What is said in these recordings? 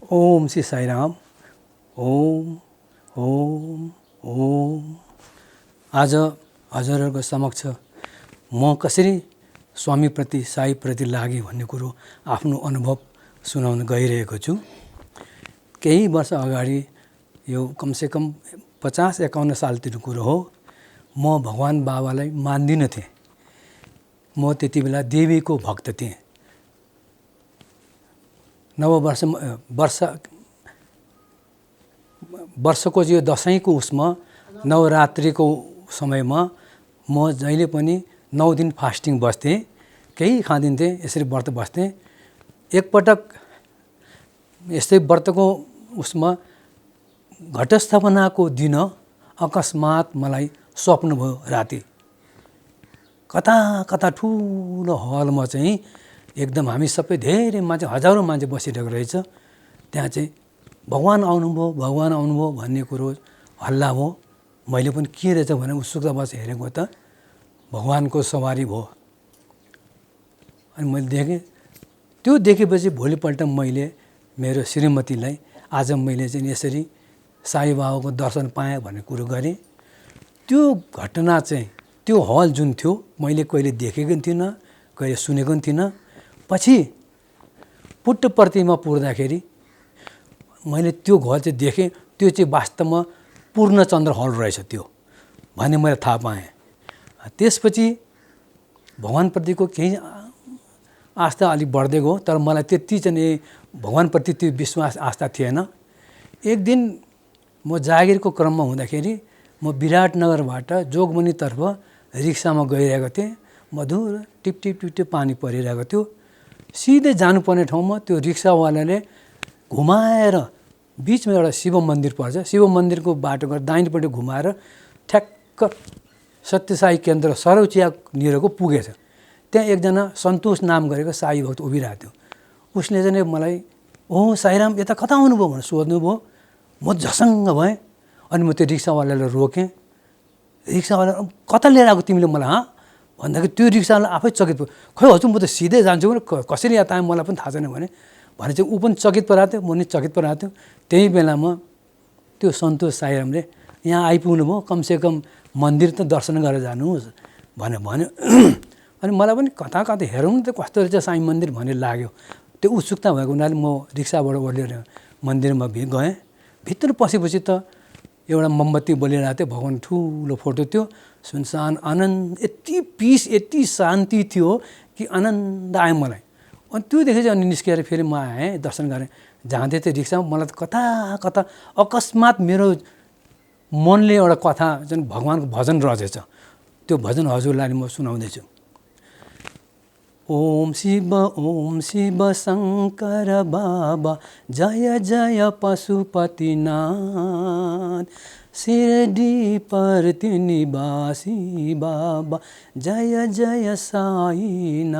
ओम श्री साईराम। ओम ओम ओम। आज हजुरहरूको समक्ष म कसरी स्वामीप्रति साईप्रति लागे भन्ने कुरो आफ्नो अनुभव सुनाउन गइरहेको छु। केही वर्ष अगाडि यो कमसेकम 50-51 सालतिर कुरो हो। म भगवान बाबालाई मान्दिनँ थिएँ। म त्यति बेला देवीको भक्त थिएँ। वर्षको यो दशैंको उसमा नवरात्रिको समयमा म जहिले पनि 9 दिन फास्टिङ बस्थेँ। केही खाँदिन्थेँ, यसरी व्रत बस्थेँ। एकपटक यस्तै व्रतको उसमा घटस्थापनाको दिन अकस्मात मलाई स्वप्न भयो। राति कता कता ठुलो हलमा चाहिँ एकदम हामी सबै धेरै मान्छे, हजारौँ मान्छे बसिरहेको रहेछ। त्यहाँ चाहिँ भगवान आउनुभयो भन्ने कुरो हल्ला भयो। मैले पनि के रहेछ भनेर उत्सुकतावश हेरेको त भगवानको सवारी भयो। अनि मैले देखेँ। त्यो देखेपछि भोलिपल्ट मैले मेरो श्रीमतीलाई आज मैले चाहिँ यसरी साई बाबाको दर्शन पाएँ भन्ने कुरो गरेँ। त्यो घटना चाहिँ त्यो हल जुन थियो मैले कहिले देखेको थिइनँ, कहिले सुनेको थिइनँ। पछि पुट्टपर्तिमा पुग्दाखेरि मैले त्यो घर चाहिँ देखेँ। त्यो चाहिँ वास्तवमा पूर्णचन्द्र हल रहेछ त्यो भन्ने मैले थाहा पाएँ। त्यसपछि भगवानप्रतिको केही आस्था अलिक बढ्दै गयो। तर मलाई त्यति चाहिँ भगवानप्रति त्यो विश्वास आस्था थिएन। एक दिन म जागिरको क्रममा हुँदाखेरि म विराटनगरबाट जोगबनीतर्फ रिक्सामा गइरहेको थिएँ। मधुर टिप टिप टिप टिप पानी परिरहेको थियो। सिधै जानुपर्ने ठाउँमा त्यो रिक्सावालाले घुमाएर बिचमा एउटा शिव मन्दिर पर्छ। शिव मन्दिरको बाटोको दाहिनेपट्टि घुमाएर ठ्याक्क सत्यसाई केन्द्र सरौचियानिरको पुगेछ। त्यहाँ एकजना सन्तोष नाम गरेको साई भक्त उभिरहेको थियो। उसले चाहिँ मलाई ओ साईराम यता कता आउनुभयो भनेर सोध्नुभयो। म झसङ्ग भएँ। अनि म त्यो रिक्सावालालाई रोकेँ। रिक्सावाला कता लिएर आएको तिमीले मलाई भन्दाखेरि त्यो रिक्सावाला आफै चकित भयो। खै हजुर म त सिधै जान्छु भने कसरी यहाँ आएँ मलाई पनि थाहा छैन भने चाहिँ ऊ पनि चकित पराएको थियो, म पनि चकित पराएको थियो। त्यही बेलामा त्यो सन्तोष साईरामले यहाँ आइपुग्नु भयो, कमसेकम मन्दिर त दर्शन गरेर जानुहोस् भन्यो। अनि मलाई पनि कता कता हेरौँ न त कस्तो रहेछ साई मन्दिर भन्ने लाग्यो। त्यो उत्सुकता भएको हुनाले म रिक्साबाट ओर्लेर मन्दिरमा गएँ। भित्र पसेपछि त एउटा मोमबत्ती बलिरहेको थियो। भगवान ठुलो फोटो थियो। सुनसान आनन्द, यति पिस, यति शान्ति थियो कि आनन्द आयो मलाई। अनि त्यो देखेपछि अनि निस्किएर फेरि म आएँ, दर्शन गरेँ। जाँदै थिएँ रिक्सामा, मलाई त कता कता अकस्मात मेरो मनले एउटा कथा जुन भगवानको भजन रचेछ। त्यो भजन हजुरलाई म सुनाउँदैछु। ओम शिव शङ्कर बाबा जय जय पशुपतिनाथ, शिरडी पर्ति निवासी बाबा जय जय साईनाथ।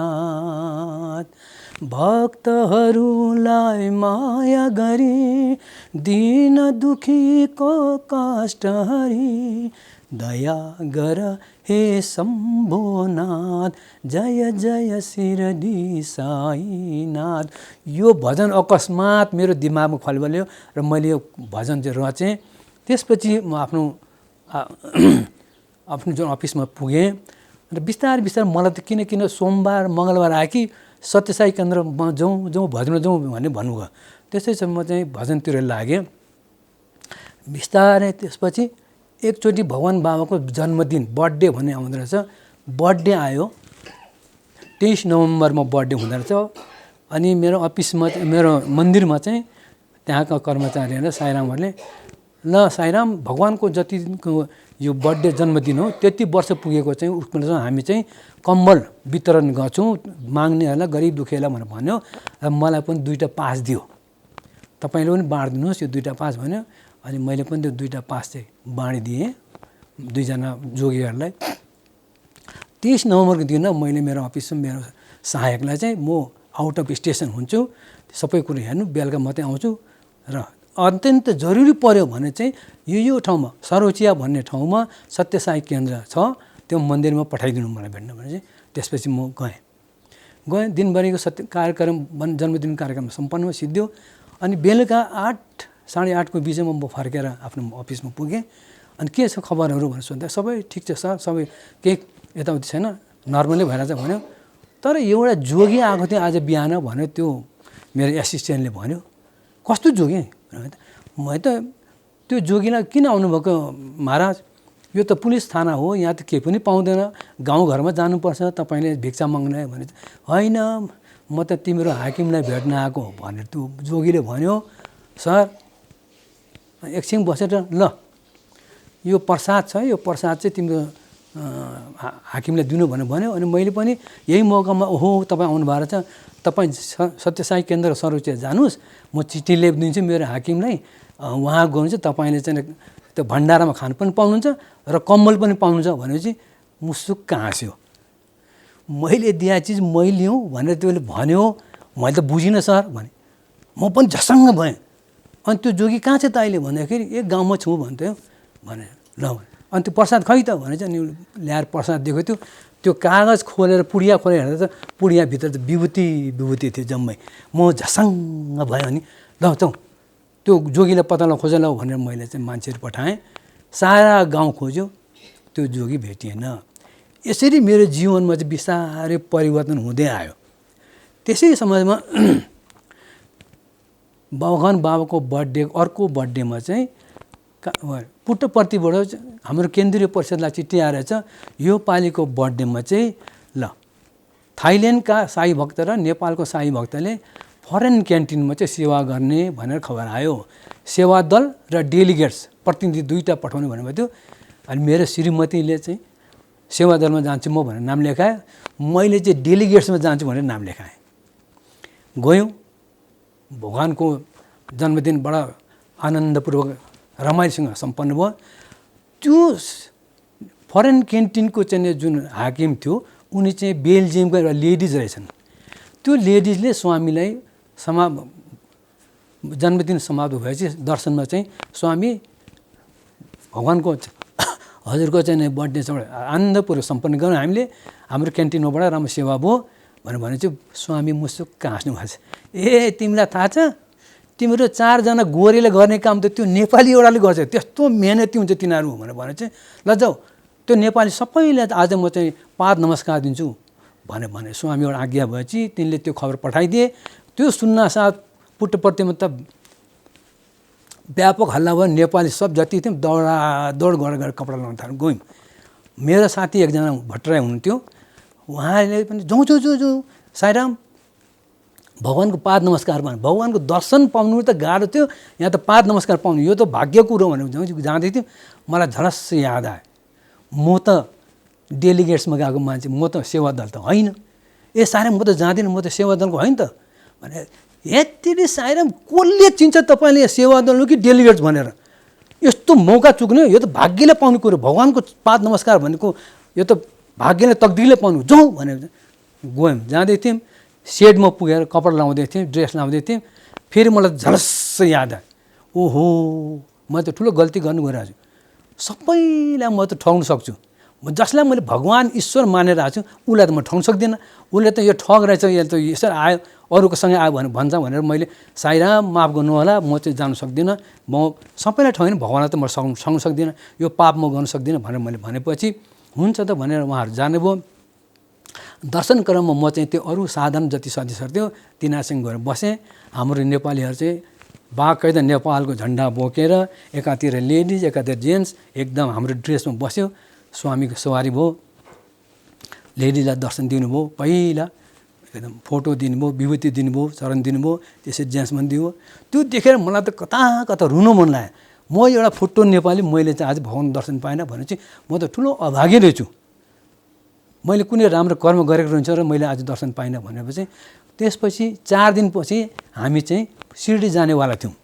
भक्तहरूलाई माया गरी दीन दुखीको कष्ट हरी, दया गर हे शम्भोनाथ जय जय शिरडी साईनाथ। यो भजन अकस्मात मेरो दिमागमा खलबल्यो र मैले यो भजन चाहिँ रचेँ। त्यसपछि म आफ्नो जुन अफिसमा पुगेँ र बिस्तारै मलाई त किन सोमबार मङ्गलबार आयो कि सत्यसाई केन्द्रमा जाउँ भजनमा जाउँ भन्ने भन्नुभयो। त्यसैसम्म म चाहिँ भजनतिर लागेँ बिस्तारै। त्यसपछि एकचोटि भगवान बाबाको जन्मदिन बर्थडे भन्ने आउँदो रहेछ। बर्थडे आयो, 23 नोभेम्बरमा बर्थडे हुँदो रहेछ। अनि मेरो अफिसमा, मेरो मन्दिरमा चाहिँ त्यहाँका कर्मचारीहरू साईरामहरूले ल साईराम भगवानको जतिको यो बर्थडे जन्मदिन हो त्यति वर्ष पुगेको चाहिँ उसमा चाहिँ हामी चाहिँ कम्बल वितरण गर्छौँ माग्नेहरूलाई, गरिब दुखीहरूलाई भनेर भन्यो। र मलाई पनि 2टा पास दियो। तपाईँले पनि बाँडिदिनुहोस् यो 2टा पास भन्यो। अनि मैले पनि त्यो 2टा पास चाहिँ बाँडिदिएँ 2जना जोगीहरूलाई। 23 नोभेम्बरको दिन मैले मेरो अफिसमा मेरो सहायकलाई चाहिँ म आउट अफ स्टेसन हुन्छु, सबै कुरो हेर्नु, बेलुका मात्रै आउँछु र अत्यन्त जरुरी पर्यो भने चाहिँ यो ठाउँमा सरौचिया भन्ने ठाउँमा सत्यसाई केन्द्र छ, त्यो मन्दिरमा पठाइदिनु मलाई भेट्नु भने चाहिँ त्यसपछि म गएँ। दिनभरिको कार्यक्रम जन्मदिन कार्यक्रम सम्पन्न सिद्धियो। अनि बेलुका 8 साढे 8 को बिचमा म फर्केर आफ्नो अफिसमा पुगेँ। अनि के छ खबरहरू भनेर सोध्दा सबै ठिक छ सर, सबै केही यताउति छैन, नर्मलै भइरहेछ भन्यो। तर एउटा जोगी आएको थियो आज बिहान भन्यो, त्यो मेरो एसिस्टेन्टले भन्यो। कस्तो जोगी? म त त्यो जोगीलाई किन आउनुभएको महाराज? यो त पुलिस थाना हो, यहाँ त केही पनि पाउँदैन, गाउँघरमा जानुपर्छ, तपाईँले भिक्षा माग्न भने। होइन, म त तिम्रो हाकिमलाई भेट्न आएको भनेर त्यो जोगीले भन्यो। सर एकछिन बसेर ल यो प्रसाद छ, यो प्रसाद चाहिँ तिम्रो हाकिमलाई दिनु भनेर भन्यो। अनि मैले पनि यही मौकामा ओहो तपाईँ आउनुभएको रहेछ, तपाईँ सत्यसाई केन्द्र सर्वोच्च जानुहोस्, म चिठी लेखिदिन्छु मेरो हाकिमलाई, उहाँ गउनुहुन्छ, तपाईँले चाहिँ त्यो भण्डारामा खानु पनि पाउनुहुन्छ र कम्बल पनि पाउनुहुन्छ भनेपछि मुसुक्क हाँस्यो। मैले दिए चिज मैले लिउँ भनेर त्यसले भन्यो। मैले त बुझिनँ सर भने, म पनि झसङ्ग भएँ। अनि त्यो जोगी कहाँ छ त अहिले भन्दाखेरि एक गाउँमा छु भन्थ्यो भने। ल अनि त्यो प्रसाद खै त भने चाहिँ अनि ल्याएर प्रसाद दिएको थियो। त्यो कागज खोलेर पुडिया खोलेर हेर्दा त पुडियाभित्र त विभूति थियो जम्मै। म झसङ्ग भएँ। अनि ल जाउँ त्यो जोगीलाई पत्ता लगाउ, खोज लगाऊ भनेर मैले चाहिँ मान्छेहरू पठाएँ। सारा गाउँ खोज्यो, त्यो जोगी भेटिएन। यसरी मेरो जीवनमा चाहिँ बिस्तारै परिवर्तन हुँदै आयो। त्यसै समयमा भगवान बाबाको बर्थडे, अर्को बर्थडेमा चाहिँ पुट्टपर्तीबाट हाम्रो केन्द्रीय परिषदलाई चिठी आएर छ, यो पालिको बर्थडेमा चाहिँ ल थाइल्यान्डका साई भक्त र नेपालको साई भक्तले फरेन क्यान्टिनमा चाहिँ सेवा गर्ने भनेर खबर आयो। सेवा दल र डेलिगेट्स प्रतिनिधि दुईवटा पठाउने भन्नुभएको थियो। अनि मेरो श्रीमतीले चाहिँ सेवा दलमा जान्छु म भनेर नाम लेखाएँ, मैले चाहिँ डेलिगेट्समा जान्छु भनेर नाम लेखाएँ। गयौँ, भगवानको जन्मदिन बडा आनन्दपूर्वक रमाइलोसँग सम्पन्न भयो। त्यो फरेन क्यान्टिनको चाहिँ जुन हाकिम थियो उनी चाहिँ बेल्जियमको एउटा लेडिज रहेछन्। त्यो लेडिजले स्वामीलाई जन्मदिन समारोह भएपछि दर्शनमा चाहिँ स्वामी भगवानको हजुरको चाहिँ बर्थडे चाहिँ आनन्दपूर्वक सम्पन्न गरौँ हामीले, हाम्रो क्यान्टिनमा बडा राम्रो सेवा भयो भने चाहिँ स्वामी मुसुक्क हाँस्नु भएको छ। ए तिमीलाई थाहा छ, तिम्रो 4 जना गोरेले गर्ने काम त त्यो नेपाली एउटाले गर्छ, त्यस्तो मेहनती हुन्छ तिनीहरू भने चाहिँ ल जाऊ त्यो नेपाली सबैलाई आज म चाहिँ पाद नमस्कार दिन्छु भने स्वामीबाट आज्ञा भएपछि तिनले त्यो खबर पठाइदिए। त्यो सुन्नासाथ पुट्टपर्तीमा त व्यापक हल्ला भयो। नेपाली सब जति थियौँ दौड गरेर कपडा लगाउन थाल्यौँ। गयौँ, मेरो साथी एकजना भट्टराई हुनुहुन्थ्यो, उहाँले पनि जाउँ साईराम भगवानको पाद नमस्कार भने, भगवानको दर्शन पाउनु त गाह्रो थियो, यहाँ त पाद नमस्कार पाउनु यो त भाग्य कुरो भनेर जाँदै थियौँ। मलाई झलस्स याद आयो, म त डेलिगेट्समा गएको मान्छे, म त सेवा दल त होइन। ए साईराम म त जाँदिनँ, म त सेवा दलको होइन त भने। यति साईराम कसले चिन्छ तपाईँले सेवा दल हो कि डेलिगेट्स भनेर? यस्तो मौका चुक्ने, यो त भाग्यले पाउने कुरो। भगवानको पाद नमस्कार भनेको यो त भाग्यले तकदिरले पाउनु, जाउँ भनेर गयौँ। जाँदै थियौँ, सेडमा पुगेर कपडा लाउँदै थिएँ, ड्रेस लाउँदै थिएँ। फेरि मलाई झलस्स याद आयो, ओहो म त ठुलो गल्ती गर्नु गइरहेको छु, सबैलाई म त ठग्न सक्छु। जसलाई मैले भगवान ईश्वर मानेर आएको छु उसलाई त म ठग्न सक्दिनँ। उसले त यो ठग रहेछ, यो त यसरी आयो अरूको सँगै आयो भन्छ भनेर मैले साईराम माफ गर्नु होला, म चाहिँ जानु सक्दिनँ, म सबैलाई ठगेन, भगवानलाई त म सक्नु सक्दिनँ, यो पाप म गर्न सक्दिनँ भनेर मैले भनेपछि हुन्छ त भनेर उहाँहरू जानुभयो। दर्शन क्रममा म चाहिँ त्यो अरू साधारण जति सदस्यहरू थियो तिनीहरूसँग गएर बसेँ। हाम्रो नेपालीहरू चाहिँ बाकायदा नेपालको झन्डा बोकेर एकातिर लेडिज एकातिर जेन्ट्स एकदम हाम्रो ड्रेसमा बस्यो। स्वामीको सवारी भयो, लेडिजलाई दर्शन दिनुभयो, पहिला एकदम फोटो दिनुभयो, विभूति दिनुभयो, चरण दिनुभयो, त्यसरी जेन्ट्समा दिनुभयो। त्यो देखेर मलाई त कता कता रुनु मन लाग्यो। म एउटा फुट्टो नेपाली, मैले चाहिँ आज भगवान दर्शन पाएन भने चाहिँ म त ठुलो अभागी रहेछु। मैले कुनै राम्रो कर्म गरेको रहन्छ र मैले आज दर्शन पाइनँ भनेपछि त्यसपछि 4 दिनपछि हामी चाहिँ सिरडी जानेवाला थियौँ।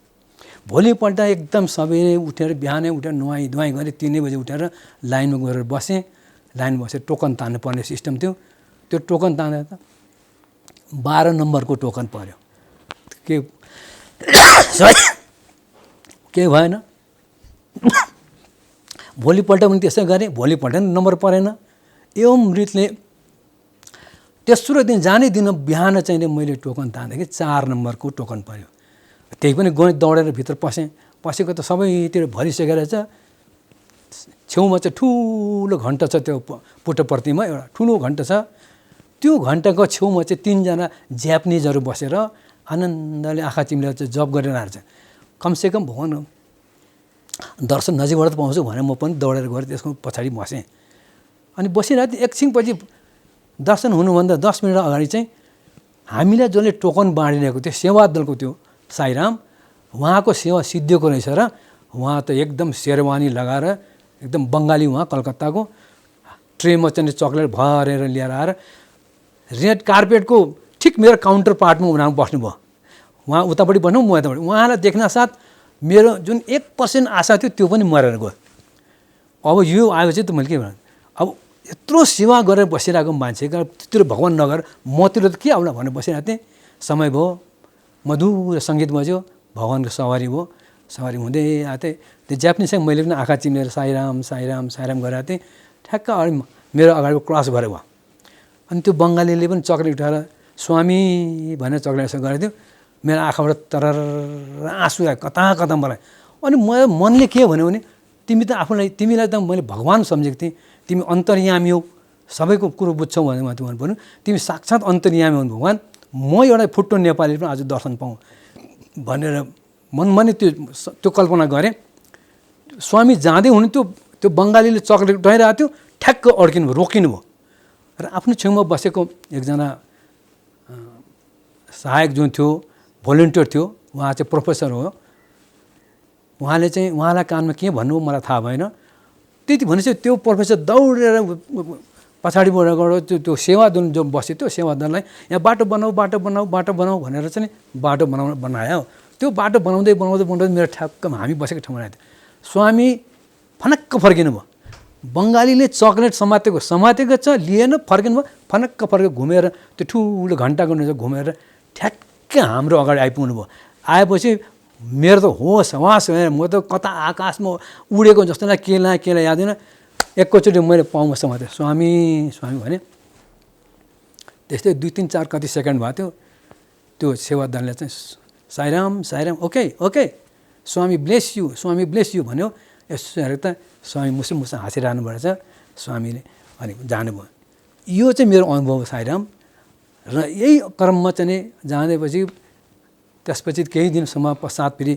भोलिपल्ट एकदम सबैले उठेर बिहानै उठेर नुहाई धुवाई गरेँ, 3 बजे उठेर लाइनमा गएर बसेँ। लाइनमा बसेर टोकन तान्नु पर्ने सिस्टम थियो। त्यो टोकन तानेर त 12 नम्बरको टोकन पर्यो, केही भएन। भोलिपल्ट पनि त्यसै गरेँ, भोलिपल्ट पनि नम्बर परेन। एवं रीतले तेस्रो दिन जाने दिन बिहान चाहिँ मैले टोकन तान्दाखेरि 4 नम्बरको टोकन पर्यो। त्यही पनि गएँ, दौडेर भित्र पसेको त सबैतिर भरिसकेको रहेछ। छेउमा चाहिँ ठुलो घन्टा छ, त्यो पुट्टपर्तीमा एउटा ठुलो घन्टा छ। त्यो घन्टाको छेउमा चाहिँ 3 जना ज्यापनिजहरू बसेर आनन्दले आँखा चिम्लेर चाहिँ जप गरेर आएको छ। कमसेकम भगवान् दर्शन नजिकबाट त पाउँछु भनेर म पनि दौडेर गएर त्यसको पछाडि बसेँ। अनि बसिरहेको थिएँ। एकछिनपछि दर्शन हुनुभन्दा 10 मिनट अगाडि चाहिँ हामीलाई जसले टोकन बाँडिरहेको थियो सेवा दलको त्यो साईराम, उहाँको सेवा सिद्धिएको रहेछ र उहाँ त एकदम शेरवानी लगाएर एकदम बङ्गाली, उहाँ कलकत्ताको, ट्रेमा चाहिँ चक्लेट भरेर लिएर आएर रेड कार्पेटको ठिक मेरो काउन्टर पार्टमा उनीहरू बस्नुभयो। उहाँ उतापट्टि बस्नु, म यतापट्टि। उहाँलाई देख्न साथ मेरो जुन 1% आशा थियो त्यो पनि मरेर गयो। अब यो आएपछि त मैले के भन्नु, अब यत्रो सेवा गरेर बसिरहेको मान्छे त्यतिर भगवान् नगर मतिर त के आउला भनेर बसिरहेको थिएँ। समय भयो, मधुर सङ्गीत बज्यो, भगवान्को सवारी भयो। सवारी हुँदै आएको थिएँ। त्यो ज्यापनिजसँग मैले पनि आँखा चिम्लेर साईराम साईराम साईराम गरेर थिएँ। ठ्याक्क अगाडि मेरो अगाडिको क्रस गरेर भयो। अनि त्यो बङ्गालीले पनि चक्लेट उठाएर स्वामी भनेर चक्लेट यसो गरेको थियो। मेरो आँखाबाट तरर आँसु आयो कता कता मलाई। अनि म मनले के भन्यो भने तिमीलाई त मैले भगवान् सम्झेको थिएँ, तिमी अन्तर्यामी हौ, सबैको कुरो बुझ्छौ भने भन्नु, तिमी साक्षात् अन्तर्यामी हौ भगवान्, म एउटा फुट्टो नेपाली पनि आज दर्शन पाऊँ भनेर मनमा नै त्यो कल्पना गरेँ। स्वामी जाँदै हुनुहुन्थ्यो, त्यो बङ्गालीले चक्लेट उठाइरहेको थियो, ठ्याक्क अड्किनु भयो, रोकिनु भयो। र आफ्नो छेउमा बसेको एकजना सहायक जुन थियो, भोलिन्टियर थियो, उहाँ चाहिँ प्रोफेसर हो। उहाँलाई कानमा के भन्नु मलाई थाहा भएन। त्यति भनेपछि त्यो प्रोफेसर दौडेर पछाडिबाट गएर त्यो सेवा दल जो बस्यो त्यो सेवा दललाई यहाँ बाटो बनाऊ भनेर चाहिँ बाटो बनायो। त्यो बाटो बनाउँदै मेरो ठ्याक्क हामी बसेको ठाउँमा आयो। स्वामी फनक्क फर्किनु भयो। बङ्गालीले चक्लेट समातेको छ, लिएन, फर्किनु भयो। फनक्क फर्केर घुमेर त्यो ठुलो घन्टाको घुमेर ठ्याक्क हाम्रो अगाडि आइपुग्नु भयो। आएपछि मेरो त होस भएर म त कता आकाशमा उडेको जस्तो लाग्यो, केलाई यादैन। एकैचोटि मैले पाउमा समातेँ, स्वामी स्वामी भने। त्यस्तै 2, 3, 4 कति सेकेन्ड भएको थियो। त्यो सेवा दलले चाहिँ Sairam Sairam okay Swami bless you भन्यो। यसो हेरेको त स्वामी मुसुमुसु हाँसिरहनु भएछ स्वामीले। अनि जानुभयो। यो चाहिँ मेरो अनुभव साईराम। र यही क्रममा चाहिँ जाँदैपछि त्यसपछि केही दिनसम्म पश्चात फेरि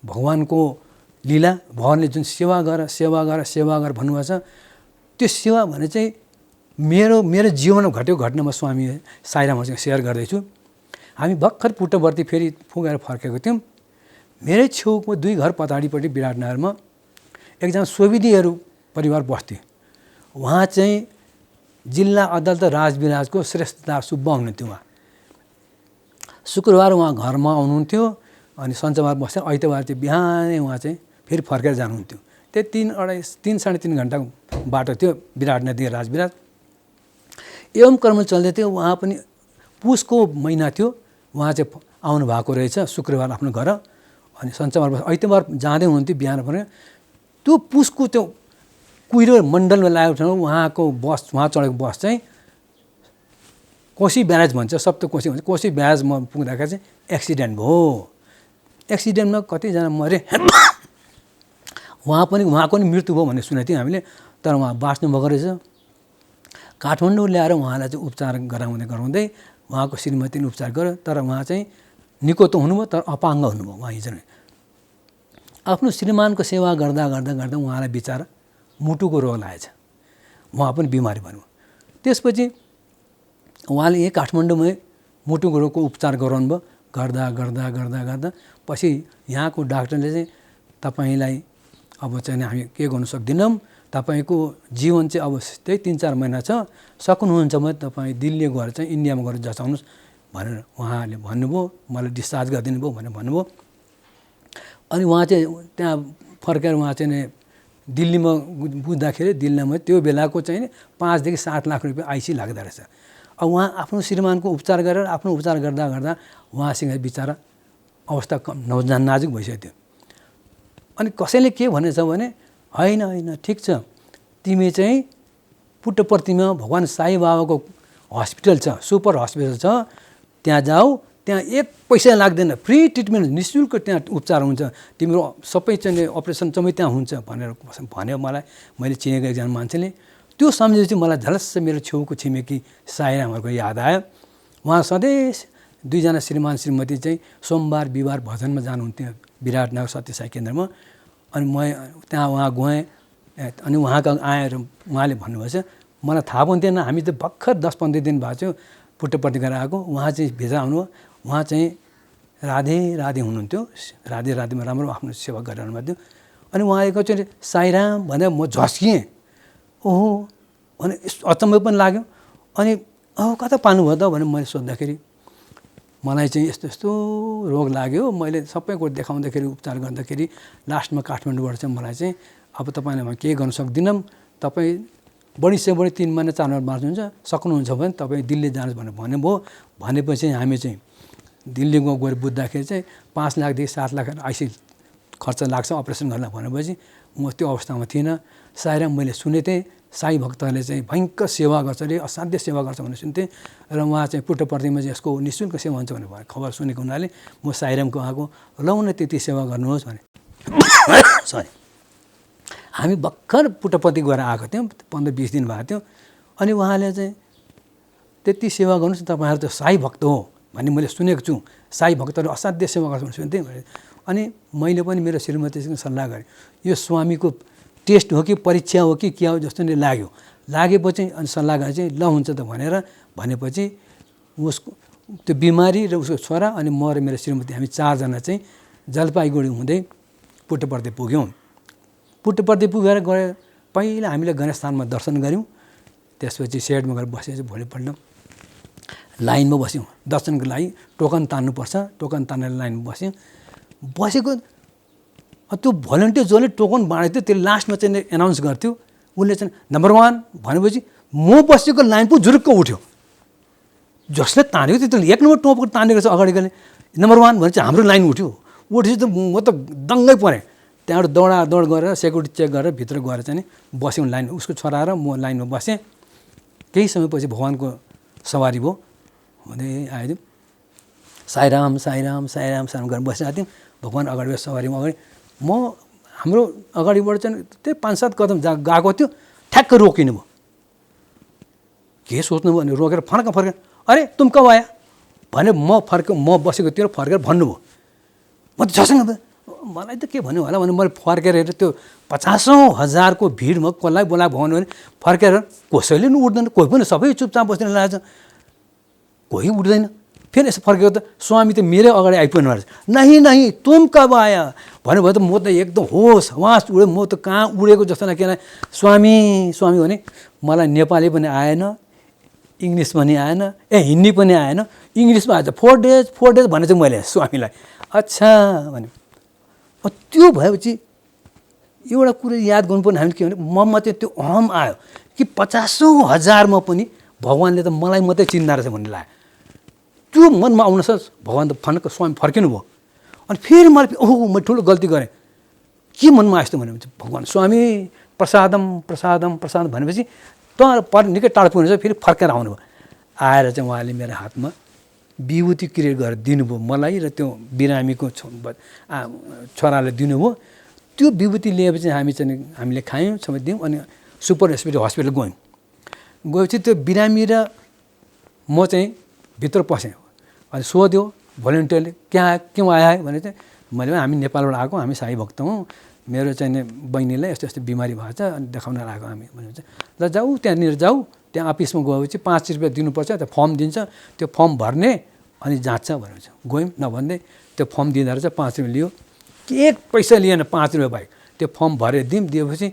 भगवान्को लीला, भगवान्ले जुन सेवा गर भन्नुभएको छ, त्यो सेवा भने चाहिँ मेरो जीवनमा घटेको घटनामा स्वामी साईरामसँग सेयर गर्दैछु। हामी भर्खर पुट्टपर्ती फेरि पुगेर फर्केको थियौँ। मेरै छेउको 2 घर पछाडिपट्टि विराटनगरमा एकजना सोभिदीहरू परिवार बस्थ्यो। उहाँ चाहिँ जिल्ला अदालत राजविराजको श्रेष्ठदार सुब्बा हुनुहुन्थ्यो। उहाँ शुक्रबार उहाँ घरमा आउनुहुन्थ्यो। अनि सञ्चबार बस्छ, आइतबार चाहिँ बिहानै उहाँ चाहिँ फेरि फर्केर जानुहुन्थ्यो। त्यही 3 साढे 3 घन्टाको बाटो थियो विराटनगरदेखि राजविराज। एवं क्रम चल्दै थियो। उहाँ पनि पुसको महिना थियो, उहाँ चाहिँ आउनु भएको रहेछ शुक्रबार आफ्नो घर। अनि सञ्चबार बस्छ, आइतबार जाँदै हुनुहुन्थ्यो बिहान पनि। त्यो पुसको त्यो कुहिरो मण्डलमा लागेको ठाउँ उहाँको बस, उहाँ चढेको बस चाहिँ कोशी ब्यारेज भन्छ, सप्त कोशी भन्छ। कोशी ब्यारेजमा पुग्दाखेरि चाहिँ एक्सिडेन्ट भयो। एक्सिडेन्टमा कतिजना मरे, उहाँको नि मृत्यु भयो भन्ने सुनेको थियौँ हामीले। तर उहाँ बाँच्नु भएको रहेछ। काठमाडौँ ल्याएर उहाँलाई चाहिँ उपचार गराउँदै उहाँको श्रीमतीले उपचार गर्यो। तर उहाँ चाहिँ निको त हुनुभयो, तर अपाङ्ग हुनुभयो। उहाँ हिजो आफ्नो श्रीमानको सेवा गर्दा उहाँलाई बिचारा मुटुको रोग लागेछ। उहाँ पनि बिमारी भन्नुभयो। त्यसपछि उहाँले यही काठमाडौँमै मुटुको रोगको उपचार गराउनु भयो। गर्दा पछि यहाँको डाक्टरले चाहिँ तपाईँलाई अब चाहिँ हामी के गर्नु सक्दैनौँ, तपाईँको जीवन चाहिँ अब त्यही 3-4 महिना छ, सक्नुहुन्छ भने तपाईँ दिल्ली गएर चाहिँ इन्डियामा गएर जचाउनुहोस् भनेर उहाँले भन्नुभयो। मलाई डिस्चार्ज गरिदिनु भयो भनेर भन्नुभयो। अनि उहाँ चाहिँ त्यहाँ फर्केर उहाँ चाहिँ दिल्लीमा बुझ्दाखेरि दिल्लीमा त्यो बेलाको चाहिँ 5 देखि 7 लाख रुपियाँ आइसी लाग्दो रहेछ। अब उहाँ आफ्नो श्रीमानको उपचार गरेर आफ्नो उपचार गर्दा उहाँसँग बिचारा अवस्था नाजुक भइसक्यो थियो। अनि कसैले के भनेछ भने होइन ठिक छ, तिमी चाहिँ पुट्टपर्तीमा भगवान् साई बाबाको हस्पिटल छ, सुपर हस्पिटल छ, त्यहाँ जाऊ, त्यहाँ एक पैसा लाग्दैन, फ्री ट्रिटमेन्ट, निःशुल्क त्यहाँ उपचार हुन्छ, तिम्रो सबै चाहिँ अपरेसन चाहिँ त्यहाँ हुन्छ भनेर भन्यो मलाई। मैले चिनेको एकजना मान्छेले। त्यो सम्झेपछि मलाई झलस्स मेरो छेउको छिमेकी साईरामहरूको याद आयो। उहाँ सधैँ दुईजना श्रीमान श्रीमती चाहिँ सोमबार बिहिबार भजनमा जानुहुन्थ्यो विराटनगर सत्य साई केन्द्रमा। अनि म त्यहाँ उहाँ गएँ। अनि उहाँका आएर उहाँले भन्नुभएछ, मलाई थाहा पनि थिएन, हामी त भर्खर 10-15 दिन भएको थियो पुट्टपर्ती गरेर आएको। उहाँ चाहिँ भित्र आउनु, उहाँ चाहिँ राधे राधे हुनुहुन्थ्यो, राधे राधेमा राम्रो आफ्नो सेवा गरिरहनु भएको थियो। अनि उहाँको चाहिँ साईराम भनेर म झस्किएँ। ओहो भने अचम्म पनि लाग्यो। अनि कता पाल्नुभयो त भनेर मैले सोद्धाखेरि मलाई चाहिँ यस्तो यस्तो रोग लाग्यो, मैले सबै कुरो देखाउँदाखेरि उपचार गर्दाखेरि लास्टमा काठमाडौँबाट चाहिँ मलाई चाहिँ अब तपाईँलाई म केही गर्न सक्दिनँ, तपाईँ बढी से बढी 3 महिना 4 महिना बाँच्नुहुन्छ, सक्नुहुन्छ भने तपाईँ दिल्ली जानुहोस् भनेर भन्नुभयो। भनेपछि हामी चाहिँ दिल्ली गएर बुझ्दाखेरि चाहिँ 5 लाखदेखि 7 लाख आइसी खर्च लाग्छ अपरेसन गर्न भनेपछि म त्यो अवस्थामा थिइनँ। साईराम मैले सुनेको थिएँ, साई भक्तहरूले चाहिँ भयङ्कर सेवा गर्छ अरे, असाध्य सेवा गर्छ भनेर सुन्थेँ। र उहाँ चाहिँ पुट्टपर्तीमा चाहिँ यसको निःशुल्क सेवा हुन्छ भनेर खबर सुनेको हुनाले म साईरामको आएको, लौ न त्यति सेवा गर्नुहोस् भने। सरी, हामी भर्खर पुट्टपर्ती गएर आएको थियौँ, 15-20 दिन भएको थियो। अनि उहाँले चाहिँ त्यति सेवा गर्नुहोस् न, तपाईँहरू त साई भक्त हो भन्ने मैले सुनेको छु, साई भक्तहरू असाध्य सेवा गर्छ भनेर सुन्थेँ भने। अनि मैले पनि मेरो श्रीमतीसँग सल्लाह गरेँ, यो स्वामीको टेस्ट हो कि परीक्षा हो कि क्या हो जस्तो नै लाग्यो। लागेपछि अनि सल्लाह गरेर चाहिँ ल हुन्छ त भनेपछि उसको त्यो बिमारी र उसको छोरा अनि म र मेरो श्रीमती हामी 4 जना चाहिँ जलपाइगुडी हुँदै पुट्टपर्ती पुग्यौँ। पुट्टपर्ती पुगेर गए पहिला हामीले गणेशस्थानमा दर्शन गऱ्यौँ। त्यसपछि सेडमा गएर बसेपछि भोलिपल्ट लाइनमा बस्यौँ दर्शनको लागि। टोकन तान्नुपर्छ, टोकन तानेर लाइनमा बसेको त्यो भोलिन्टियर जसले टोकन बाँडेको थियो त्यो लास्टमा चाहिँ एनाउन्स गर्थ्यो। उसले चाहिँ नम्बर 1 भनेपछि म बसेको लाइन पो जुरुक्क उठ्यो। जसले तानेको थियो त्यसले 1 नम्बर टोकन तानेको छ अगाडि गएले नम्बर 1 भने चाहिँ हाम्रो लाइन उठ्यो। उठेपछि त म त दङ्गै परेँ। त्यहाँबाट दौड गरेर सेक्युरिटी चेक गरेर भित्र गएर चाहिँ बस्यौँ लाइन। उसको छोरा र म लाइनमा बसेँ। केही समयपछि भगवानको सवारी भयो हुँदै आयो। साईराम साईराम साईराम साईराम गरेर बसिरहेको थियौँ। भगवान अगाडि सवारीमा अगाडि म हाम्रो अगाडिबाट चाहिँ त्यही 5-7 कदम गएको थियो, ठ्याक्क रोकिनु भयो। के सोच्नु भयो भने रोकेर फर्केर अरे तुम कब आया भने म बसेको त्यो फर्केर भन्नुभयो। म त झसँग मलाई त के भन्यो होला भने मैले फर्केर हेरेर त्यो 50,000 को भिडमा कसलाई बोलाएको भन्यो भने फर्केर कसैले पनि उठ्दैन, कोही पनि सबै चुपचाप बस्ने लागेको छ, कोही उठ्दैन। फेरि यसो फर्केको त स्वामी त मेरै अगाडि आइपुग्नु भएको छ। नहीं तुम कब आया भन्नुभयो त म त एकदम होस हवास उडेँ। म त कहाँ उडेको जस्तो लाग्यो। स्वामी स्वामी भने मलाई नेपाली पनि आएन, इङ्ग्लिस पनि आएन, हिन्दी पनि आएन, इङ्ग्लिसमा आएछ 4 डेज भने चाहिँ मैले स्वामीलाई अच्छा भने। त्यो भएपछि एउटा कुरो याद गर्नुपर्ने हामीले के भने ममा चाहिँ त्यो अहम आयो कि 50,000 पनि भगवान्ले त मलाई मात्रै चिन्दा रहेछ भन्ने लाग्यो। त्यो मनमा आउन सक्छ। भगवान् त फनक्क स्वामी फर्किनु भयो। अनि फेरि मैले मैले ठुलो गल्ती गरेँ। के मनमा आयो भने भगवान् स्वामी प्रसादम प्रसादम प्रसाद भनेपछि त निकै टाढो पुग्नुहुन्छ। फेरि फर्केर आउनुभयो। आएर चाहिँ उहाँले मेरो हातमा विभूति क्रिएट गरेर दिनुभयो मलाई र त्यो बिरामीको छोराले दिनुभयो। त्यो विभूति लिएपछि हामीले खायौँ, सबै दियौँ। अनि सुपर हस्पिटल गएपछि त्यो बिरामी र म चाहिँ भित्र पसेँ। अनि सोध्यो भोलिन्टियरले क्यों आया है भने चाहिँ मैले हामी नेपालबाट आएको, हामी साई भक्त हौँ, मेरो चाहिँ बहिनीलाई यस्तो यस्तो बिमारी भएको छ अनि देखाउन आएको हामी भनेपछि ल जाऊ त्यहाँनिर जाऊ। त्यहाँ अफिसमा गएपछि 5 रुपियाँ दिनुपर्छ, त्यो फर्म दिन्छ, त्यो फर्म भर्ने अनि जाँच्छ भनेपछि गयौँ। नभन्दै त्यो फर्म दिँदा रहेछ 5 रुपियाँ लियो, एक पैसा लिएन, 5 रुपियाँ बाहेक। त्यो फर्म भरेर दिएपछि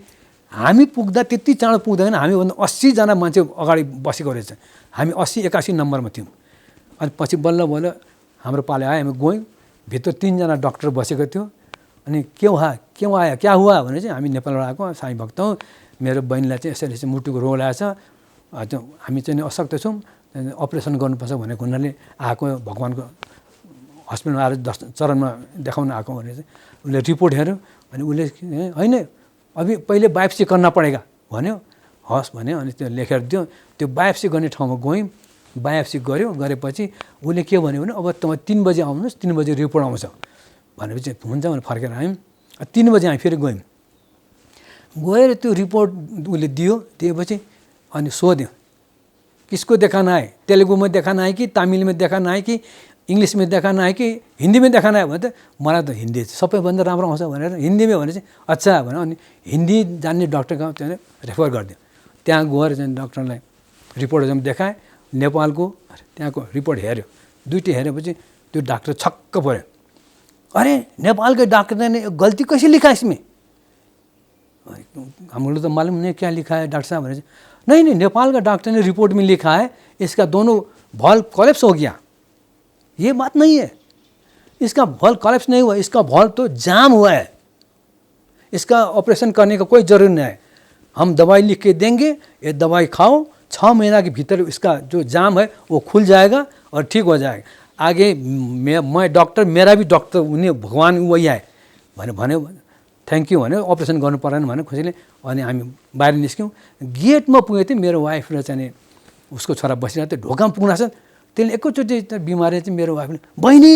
हामी पुग्दा त्यति चाँडो पुग्दैन, हामीभन्दा 80 जना मान्छे अगाडि बसेको रहेछ। हामी 80-81 नम्बरमा थियौँ। अनि पछि बल्ल हाम्रो पाले आयो, हामी गयौँ। भित्र 3 जना डक्टर बसेको थियो। अनि क्यों आया क्या हुआ भने चाहिँ हामी नेपालबाट आएको साई भक्त हौँ, मेरो बहिनीलाई चाहिँ यसरी चाहिँ मुटुको रोग लागेछ, हामी चाहिँ अशक्त छौँ, अपरेसन गर्नुपर्छ भनेको हुनाले आएको, भगवान्को हस्पिटलमा आएर चरणमा देखाउन आएको भने चाहिँ उसले रिपोर्ट हेऱ्यो। अनि उसले होइन अभी पहिले बायोप्सी करना पडेगा भन्यो। हस् भन्यो। अनि त्यो लेखेर दियो। त्यो बायोप्सी गर्ने ठाउँमा गयौँ। बायोप्सी गऱ्यो, गरेपछि उसले के भन्यो भने अब तपाईँ 3 बजे आउनुहोस्, 3 बजे रिपोर्ट आउँछ भनेपछि हुन्छ भने फर्केर आयौँ। 3 बजे हामी फेरि गयौँ, गएर त्यो रिपोर्ट उसले दिएपछि अनि सोध्यो किसको देखाना है, तेलुगु में देखाना है कि तमिल में देखाना है कि इंग्लिश में देखाना है कि हिंदी में देखाना है भने त मलाई त हिन्दी सबैभन्दा राम्रो आउँछ भनेर हिन्दीमा भने चाहिँ अच्छा भने अनि हिन्दी जान्ने डाक्टरको चाहिँ रेफर गरिदियो। त्यहाँ गएर चाहिँ डाक्टरलाई रिपोर्ट चाहिँ देखाएँ, नेपालको त्यहाँको रिपोर्ट हेऱ्यो, दुईटै हेरेपछि त्यो डाक्टर छक्क पऱ्यो। अरे नेपाल के डॉक्टर ने गलती कैसे लिखा इसमें? हम लोग तो मालूम नहीं क्या लिखा है डॉक्टर साहब। नहीं नहीं, नेपाल का डॉक्टर ने रिपोर्ट में लिखा है इसका दोनों वॉल्व कोलैप्स हो गया। ये बात नहीं है, इसका वॉल्व कोलैप्स नहीं हुआ, इसका वॉल्व तो जाम हुआ है, इसका ऑपरेशन करने का कोई ज़रूरत नहीं है। हम दवाई लिख के देंगे, ये दवाई खाओ, 6 महीना के भीतर इसका जो जाम है वो खुल जाएगा और ठीक हो जाएगा। आगे मैं डॉक्टर, मेरा भी डॉक्टर उन्हें भगवान वही है भन्यो। थ्याङ्क यू भन्यो, अपरेसन गर्नु परेन भन्यो खुसीले। अनि हामी बाहिर निस्क्यौँ, गेटमा पुगेको थिएँ, मेरो वाइफ र चाहिँ उसको छोरा बसिरहेको थियो, ढोकामा पुग्न छ। त्यसले एकैचोटि बिमारी चाहिँ मेरो वाइफले बहिनी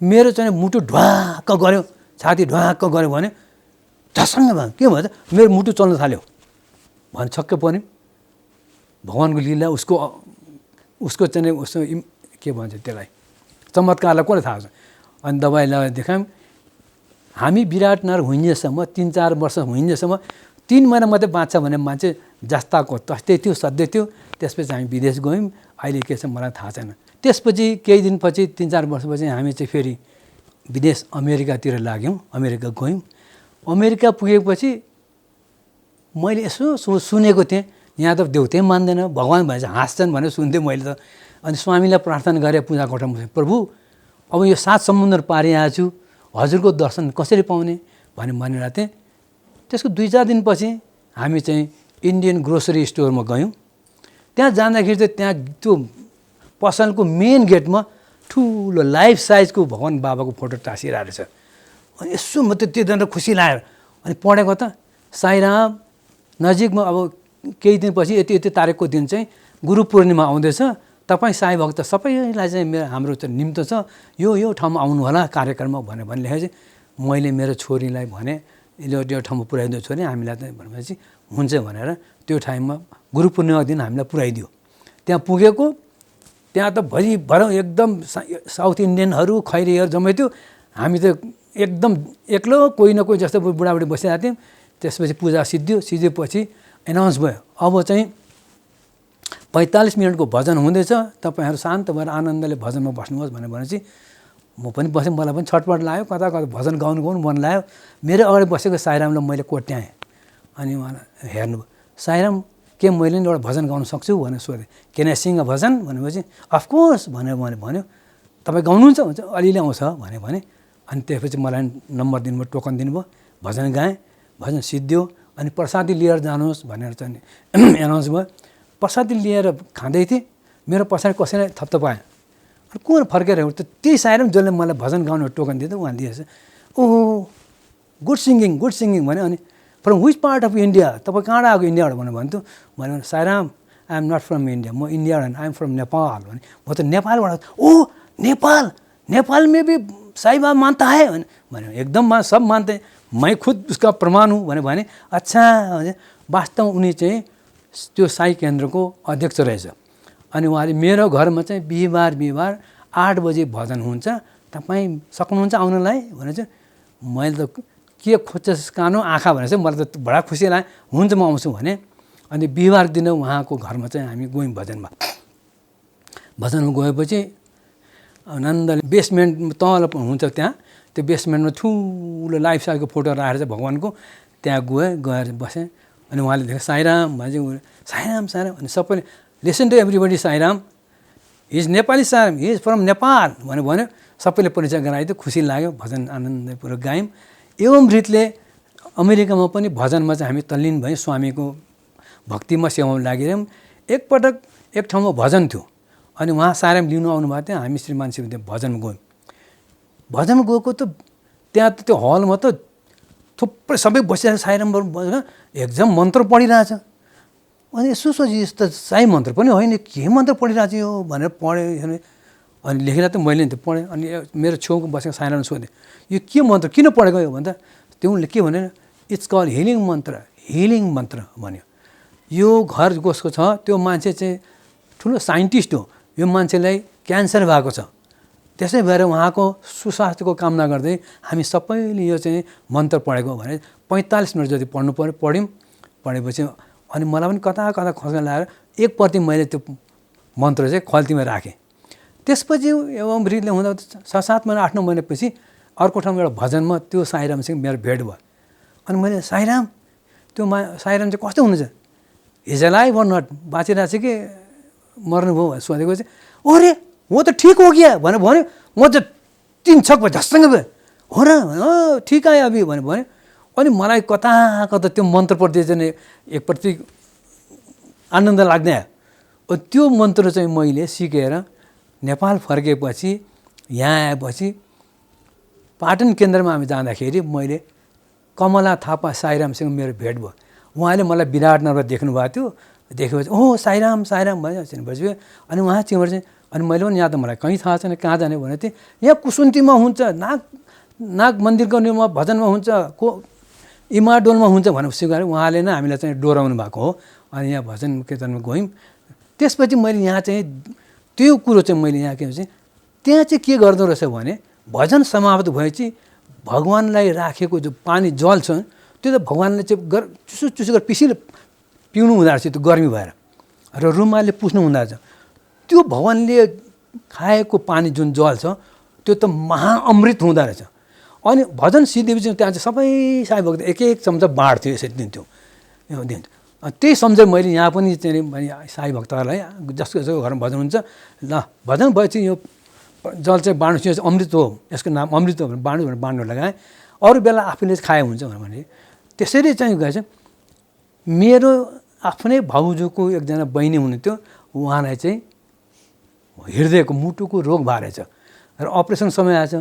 मेरो चाहिँ मुटु ढ्वाक्क गऱ्यो, छाती ढ्वाक्क गऱ्यो भने झसङ्ग भयो। के भयो त मेरो मुटु चल्न थाल्यो भने छक्कै पर्यो। भगवानको लीला, उसको चाहिँ उसको के भन्छ त्यसलाई चमत्कारलाई कसले थाहा छ। अनि दबाई लगाएर देखायौँ। हामी विराटनगर हुइन्जेलसम्म 3-4 वर्ष हुइन्जेलसम्म 3 महिना मात्रै बाँच्छ भने मान्छे जस्ताको तस्तै थियो, सधैँ थियो। त्यसपछि हामी विदेश गयौँ, अहिले के छ मलाई थाहा छैन। त्यसपछि केही दिनपछि 3-4 वर्षपछि हामी चाहिँ फेरि विदेश अमेरिकातिर लाग्यौँ, अमेरिका गयौँ। अमेरिका पुगेपछि मैले यसो सुनेको थिएँ, यहाँ त देउतै मान्दैन, भगवान भनेपछि हाँस्छन् भनेर सुन्थेँ मैले त। अनि स्वामीलाई प्रार्थना गरेँ पूजा कोठामा, प्रभु अब यो 7 समुद्र पारि आएको छु, हजुरको दर्शन कसरी पाउने भनिरहेको थिएँ। त्यसको 2-4 दिनपछि हामी चाहिँ इन्डियन ग्रोसरी स्टोरमा गयौँ। त्यहाँ जाँदाखेरि चाहिँ त्यहाँ त्यो पसलको मेन गेटमा ठुलो लाइफ साइजको भगवान बाबाको फोटो टाँसिरहेको छ। अनि यसो म त त्यो देखेर खुसी लाग्यो। अनि पढेको त साईराम नजिकमा अब केही दिनपछि यति तारिकको दिन चाहिँ गुरु पूर्णिमा आउँदैछ, तपाईँ साई भक्त सबैलाई चाहिँ हाम्रो चाहिँ निम्तो छ, यो ठाउँमा आउनु होला कार्यक्रममा भनेर लेखेपछि मैले मेरो छोरीलाई भने यो ठाउँमा पुर्याइदियो छोरी, हामीलाई त भनेपछि हुन्छ भनेर त्यो ठाउँमा गुरु पूर्णिमा दिन हामीलाई पुर्याइदियो। त्यहाँ पुगेको, त्यहाँ त भरिभर एकदम साउथ इन्डियनहरू खैरीहरू जम्मै थियो। हामी त एकदम एक्लो, कोही न कोही जस्तो बुढाबुढी बसिरहेको थियौँ। त्यसपछि पूजा सिद्धिएपछि एनाउन्स भयो, अब चाहिँ 45 मिनटको भजन हुँदैछ, तपाईँहरू शान्त भएर आनन्दले भजनमा बस्नुहोस् भनेपछि म पनि बसेँ। मलाई पनि छटपट लाग्यो, कता भजन गाउनु मन लाग्यो। मेरो अगाडि बसेको साईरामलाई मैले कोट्याएँ। अनि उहाँलाई हेर्नुभयो, साईराम के मैले नि एउटा भजन गाउन सक्छु भनेर सोधेँ। क्यान आई सिङ अ भजन भनेपछि अफकोर्स भनेर मैले भन्यो। तपाईँ गाउनुहुन्छ भन्छ, अलिअलि आउँछ भने। अनि त्यसपछि मलाई नम्बर दिनुभयो, टोकन दिनुभयो, भजन गाएँ, भजन सिद्धियो। अनि प्रसादी लिएर जानुहोस् भनेर चाहिँ एनाउन्स भयो। प्रसादी लिएर खाँदै थिएँ, मेरो पछाडि कसैलाई थपथपायो। अनि को फर्केर हेर्नु त त्यही साईराम जसले मलाई भजन गाउनु टोकन दिँदा उहाँ दिएछ। ओहो गुड सिङ्गिङ भन्यो। अनि from which part of India, तपाईँ कहाँबाट आएको इन्डियाबाट भन्थ्यो। मैले Sairam I am not from India, म इन्डियाबाट, आई एम फ्रम नेपाल भने। म त नेपालबाट। ओ नेपाल में भी साई बाबा मानता है भने एकदम सब मानते, मैं खुद उसका प्रमाण हूँ भने। अच्छा वास्तव उनी चाहिँ त्यो साई केन्द्रको अध्यक्ष रहेछ। अनि उहाँले मेरो घरमा चाहिँ बिहिबार 8 बजे भजन हुन्छ, तपाईँ सक्नुहुन्छ आउनलाई भने चाहिँ मैले त के खोज्छस् कानो आँखा भने चाहिँ मलाई त बडा खुसी लाग्यो। हुन्छ म आउँछु भने। अनि बिहिबार दिन उहाँको घरमा चाहिँ हामी गयौँ भजनमा। भजनमा गएपछि आनन्दले बेसमेन्ट तल हुन्छ त्यहाँ, त्यो बेसमेन्टमा ठुलो लाइफ साइजको फोटो राखेर चाहिँ भगवानको त्यहाँ गएर बसेँ। अनि उहाँले देख्यो साईराम भने चाहिँ साईराम अनि सबैले listen to everybody, Sairam he's Nepali Sairam, he's from Nepal भन्यो। सबैले परिचय गराइदियो, खुसी लाग्यो। भजन आनन्दपूर्वक गायौँ। एवं रीतले अमेरिकामा पनि भजनमा चाहिँ हामी तल्लीन भयौँ, स्वामीको भक्तिमा सेवामा लागिरह्यौँ। एकपटक एक ठाउँमा भजन थियो, अनि उहाँ साईराम लिनु आउनुभएको थियो। हामी श्रीमानसित भजनमा गयौँ। भजनमा गएको त त्यहाँ त त्यो हलमा त थुप्रै सबै बसिरहेको साईराम एकदम मन्त्र पढिरहेछ। अनि यसो सोचेँ यस्तो साई मन्त्र पनि होइन के मन्त्र पढिरहेको छु यो भनेर पढेँ अनि लेखेर त मैले नि त पढेँ अनि मेरो छेउको बसेको साइनालाई सोधेँ यो के मन्त्र किन पढेको यो भन्दा त्यसले के भने इट्स कल हिलिङ मन्त्र भन्यो यो घर कसको छ त्यो मान्छे चाहिँ ठुलो साइन्टिस्ट हो यो मान्छेलाई क्यान्सर भएको छ त्यसै भएर उहाँको सुस्वास्थ्यको कामना गर्दै हामी सबैले यो चाहिँ मन्त्र पढेको भने 45 मिनट जति पढ्नु पऱ्यो पढेपछि अनि मलाई पनि कता कता खस्न लगाएर एकप्रति मैले त्यो मन्त्र चाहिँ खल्तीमा राखेँ त्यसपछि एवं वृद्धले हुँदा 6-7 महिना 8-9 महिनापछि अर्को ठाउँमा एउटा भजनमा त्यो साईरामसँग मेरो भेट भयो अनि मैले साईराम त्यो साईराम चाहिँ कस्तो हुनुहुन्छ इज अलाइभ अर नट बाँचिरहेको छ कि मर्नुभयो भनेर सोधेको चाहिँ अरे वो त ठिक हो क्या भनेर भन्यो म चाहिँ 3 छक भयो झस्सँग भयो हो र ठिक आयो अभि भनेर भन्यो अनि मलाई कता कता त्यो मन्त्रप्रति चाहिँ एकप्रति आनन्द लाग्ने आयो त्यो मन्त्र चाहिँ मैले सिकेर नेपाल फर्केपछि यहाँ आएपछि पाटन केन्द्रमा हामी जाँदाखेरि मैले कमला थापा साईरामसँग मेरो भेट भयो उहाँले मलाई विराटनगर देख्नुभएको थियो देखेपछि ओह साईराम भन्यो चिनेपछि अनि उहाँ चिमर चाहिँ अनि मैले पनि यहाँ त मलाई कहीँ थाहा छैन कहाँ जाने भनेको थिएँ यहाँ कुसुन्तीमा हुन्छ नाग मन्दिरको निमा भजनमा हुन्छ को इमाडोलमा हुन्छ भनेर सिकाएर उहाँले नै हामीलाई चाहिँ डोराउनु भएको हो अनि यहाँ भजन कीर्तनमा गयौँ त्यसपछि मैले यहाँ चाहिँ त्यो कुरो चाहिँ मैले यहाँ के भन्छ त्यहाँ चाहिँ के गर्दो रहेछ भने भजन समाप्त भएपछि भगवान्लाई राखेको जो पानी जल छ त्यो त भगवान्ले चाहिँ चुसो गरेर पिसिलो पिउनु हुँदो रहेछ त्यो गर्मी भएर र रुमालले पुस्नु हुँदो रहेछ त्यो भगवान्ले खाएको पानी जुन जल छ त्यो त महाअमृत हुँदो रहेछ अनि भजन सिद्धेपछि त्यहाँ चाहिँ सबै साई भक्त एक चम्चा बाँड्थ्यो यसरी दिन्थ्यो दिन्थ्यो त्यही सम्झेर मैले यहाँ पनि चाहिँ साई भक्तहरूलाई जसको जसको घरमा भजन हुन्छ ल भजन भएपछि यो जल चाहिँ बाँड्नु चाहिँ अमृत हो यसको नाम अमृत हो भनेर बाँड्नु लगाएँ अरू बेला आफूले खाए हुन्छ भने त्यसरी चाहिँ गएछ मेरो आफ्नै भाउजूको एकजना बहिनी हुनुहुन्थ्यो उहाँलाई चाहिँ हृदयको मुटुको रोग भएछ र अपरेसन समय आएछ